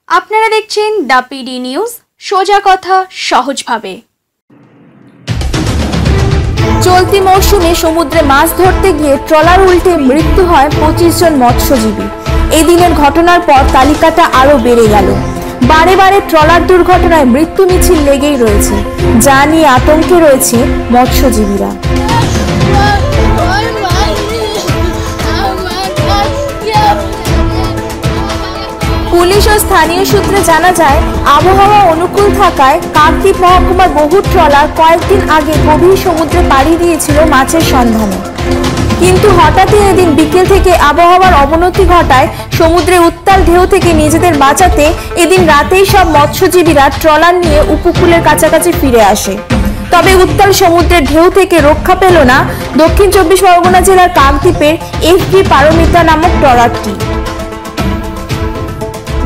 আপনারা দেখছেন the PD news, সোজা কথা সহজভাবে। চলতি মৌসুমে সমুদ্রে মাছ ধরতে গিয়ে ট্রলার উল্টে মৃত্যু হয় 25 জন মৎস্যজীবী। এই দিনের ঘটনার পর তালিকাটা আরও বেড়ে গেল। বারে বারে ট্রলার দুর্ঘটনায় মৃত্যু মিছিল লেগেই রয়েছে, যা নিয়ে আতঙ্কে রয়েছে মৎস্যজীবীরা। পুলিশ ও স্থানীয় সূত্রে জানা যায়, আবহাওয়া অনুকূল থাকায় কাকদ্বীপ মহকুমার বহু ট্রলার কয়েকদিন আগে গভীর সমুদ্রে পাড়ি দিয়েছিল মাছের সন্ধানে। কিন্তু হঠাৎই এদিন বিকেল থেকে আবহাওয়ার অবনতি ঘটায় সমুদ্রের উত্তাল ঢেউ থেকে নিজেদের বাঁচাতে এদিন রাতেই সব মৎস্যজীবীরা ট্রলার নিয়ে উপকূলের কাছাকাছি ফিরে আসে। তবে উত্তাল সমুদ্রের ঢেউ থেকে রক্ষা পেল না দক্ষিণ 24 পরগনা জেলার কাকদ্বীপের এফবি পারমিতা নামক ট্রলারটি।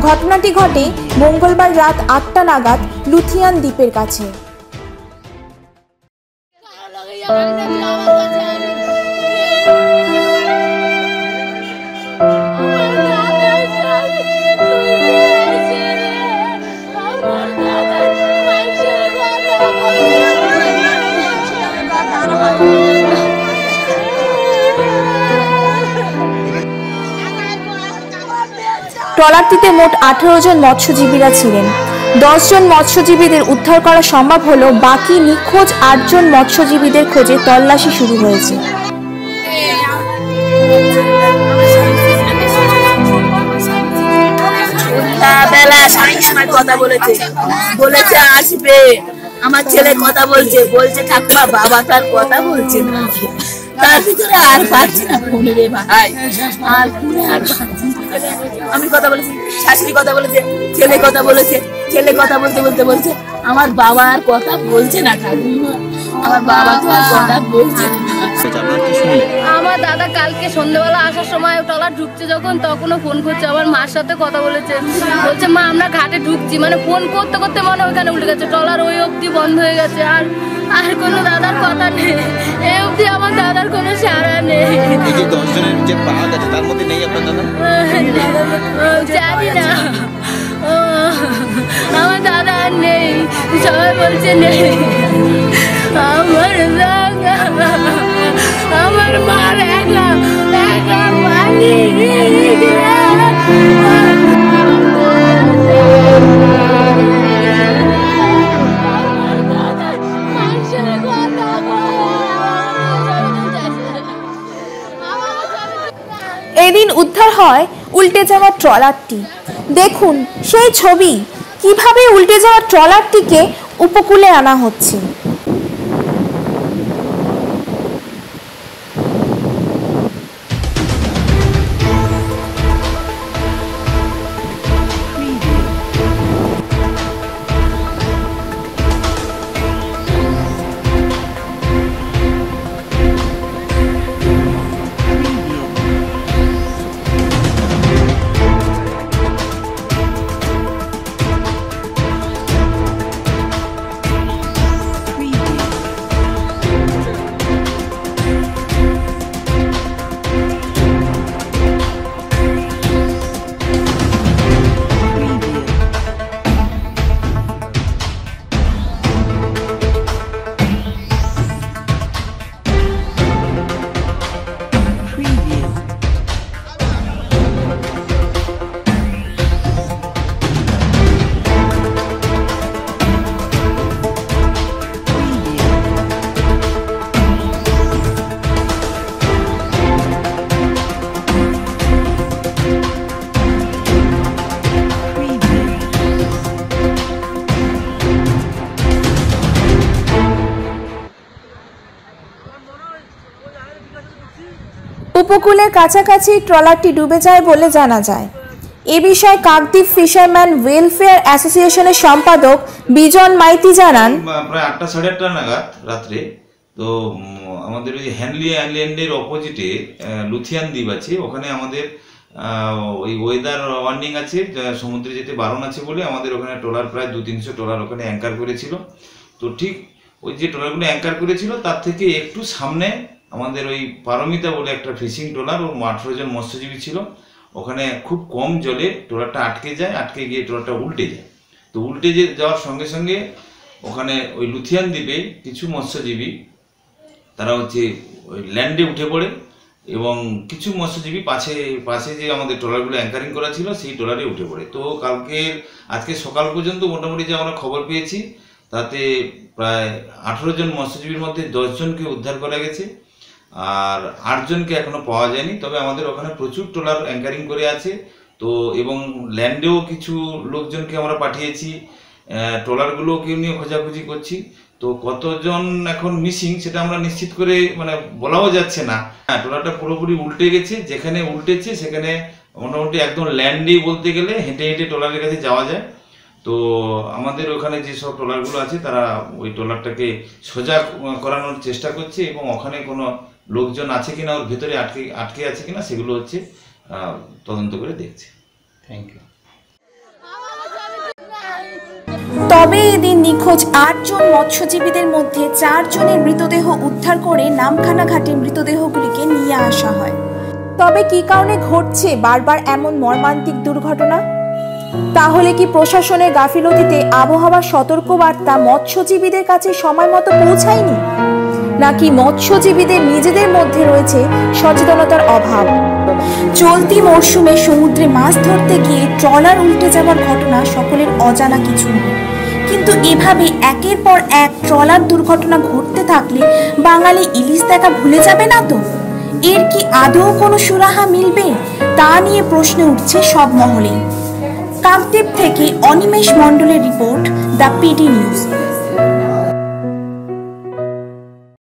ঘটনাটি ঘটে মঙ্গলবার রাত 8টা নাগাদ লুথিয়ান দ্বীপের কাছে। ট্রলারটিতে মোট 18 জন মৎস্যজীবীরা ছিলেন। 10 জন মৎস্যজীবীদের উদ্ধার করা সম্ভব হলেও বাকি নিখোঁজ 8 জন মৎস্যজীবীদের খোঁজে তল্লাশি শুরু হয়েছে। বলেছে আসবে, আমার ছেলে কথা বলছে ঠাকুমা, বাবা তার কথা বলছে না, তার ভিতরে আর পাচ্ছি না ফোনে রে ভাই, আর ফোনে আর আমি কথা বলেছি, শাশুড়ি কথা বলেছে, ছেলে কথা বলেছে, ছেলে কথা বলতে বলতে বলছে আমার বাবা আর কথা বলছে না ঠাকুমা, আমার বাবা তো আর কথা বলছে না। আমার দাদা কালকে সন্ধ্যাবেলা আসার সময় ট্রলার ঢুকছে যখন, তখনও ফোন করছে, আমার মার সাথে কথা বলেছে, বলছে মা আমরা ঘাটে ঢুকছি, মানে ফোন করতে করতে মনে ওইখানে উল্টে গেছে, ট্রলার ওই অবধি বন্ধ হয়ে গেছে, আর আর কোনো দাদার কথা নেই, এই অবধি আমার দাদার কোনো সাড়া নেই। জানি না, আমার দাদা আর নেই, সবাই বলছে নেই, আমার দাদা, আমার মার একা একা পানি। এদিন উদ্ধার হয় উল্টে যাওয়া ট্রলারটি। দেখুন সেই ছবি, কিভাবে উল্টে যাওয়া ট্রলারটিকে উপকূলে আনা হচ্ছে। উপকূলের কাছাকাছি ট্রলারটি ডুবে যায় বলে জানা যায়। এ বিষয়ে কাকদ্বীপ ফিশারম্যান ওয়েলফেয়ার অ্যাসোসিয়েশনের সম্পাদক বিজন মাইতি জানান, প্রায় 8টা সাড়ে 8টা নাগাদ রাত্রে তো আমাদের ওই হ্যানলি আইল্যান্ডের অপোজিটে লুথিয়ান দ্বীপ আছে, ওখানে আমাদের ওই ওয়েদার ওয়ার্নিং আছে, সমুদ্রে যেতে বারণ আছে বলে আমাদের ওখানে ট্রলার প্রায় 200-300 ট্রলার ওখানে অ্যাঙ্কার করেছিল। তো ঠিক ওই যে ট্রলারগুলো অ্যাঙ্কার করেছিল তার থেকে একটু সামনে আমাদের ওই পারমিতা বলে একটা ফিশিং ট্রলার, ওর 18 জন মৎস্যজীবী ছিল, ওখানে খুব কম জলে ট্রলারটা আটকে যায়, আটকে গিয়ে ট্রলারটা উল্টে যায়। তো উল্টে যাওয়ার সঙ্গে সঙ্গে ওখানে ওই লুথিয়ান দ্বীপে কিছু মৎস্যজীবী তারা হচ্ছে ওই ল্যান্ডে উঠে পড়ে এবং কিছু মৎস্যজীবী পাশে যে আমাদের ট্রলারগুলো অ্যাঙ্কারিং করা ছিল সেই ট্রলারে উঠে পড়ে। তো আজকে সকাল পর্যন্ত মোটামুটি যে আমরা খবর পেয়েছি তাতে প্রায় 18 জন মৎস্যজীবীর মধ্যে 10 জনকে উদ্ধার করা গেছে, আর 8 জনকে এখনো পাওয়া যায়নি। তবে আমাদের ওখানে প্রচুর ট্রলার অ্যাঙ্কারিং করে আছে, তো এবং ল্যান্ডেও কিছু লোকজনকে আমরা পাঠিয়েছি, ট্রলারগুলোকে নিয়ে খোঁজাখুঁজি করছি। তো কতজন এখন মিসিং সেটা আমরা নিশ্চিত করে মানে বলাও যাচ্ছে না। ট্রলারটা পুরোপুরি উল্টে গেছে, যেখানে উল্টেছে সেখানে মোটামুটি একদম ল্যান্ডেই বলতে গেলে হেঁটে হেঁটে ট্রলারের কাছে যাওয়া যায়। তো আমাদের ওখানে যেসব ট্রলারগুলো আছে তারা ওই ট্রলারটাকে সোজা করানোর চেষ্টা করছে এবং ওখানে কোনো লোকজন আছে কিনা, ওর ভেতরে আটকে আছে কিনা সেগুলো হচ্ছে তদন্ত করে দেখছে। Thank you. তবে এদিন নিখোঁজ 8 জন মৎস্যজীবীদের মধ্যে 4 জনের মৃতদেহ উদ্ধার করে নামখানা ঘাটে মৃতদেহগুলিকে নিয়ে আসা হয়। তবে কি কারণে ঘটছে বারবার এমন মর্মান্তিক দুর্ঘটনা? তাহলে কি প্রশাসনের গাফিলতিতে আবহাওয়ার সতর্কবার্তা মৎস্যজীবীদের কাছে সময় মতো পৌঁছায়নি, নাকি মৎস্যজীবীদের নিজেদের মধ্যে রয়েছে সচেতনতার অভাব? চলতি মরশুমে সমুদ্রে মাছ ধরতে গিয়ে ট্রলার উল্টে যাওয়ার ঘটনা সকলের অজানা কিছু নয়, কিন্তু এভাবে একের পর এক ট্রলার দুর্ঘটনা ঘটতে থাকলে বাঙালি ইলিশ দেখা ভুলে যাবে না তো? এর কি আদৌ কোনো সুরাহা মিলবে, তা নিয়ে প্রশ্ন উঠছে সব মহলে। কাকদ্বীপ থেকে অনিমেষ মণ্ডলের রিপোর্ট, দ্য পিডি নিউজ।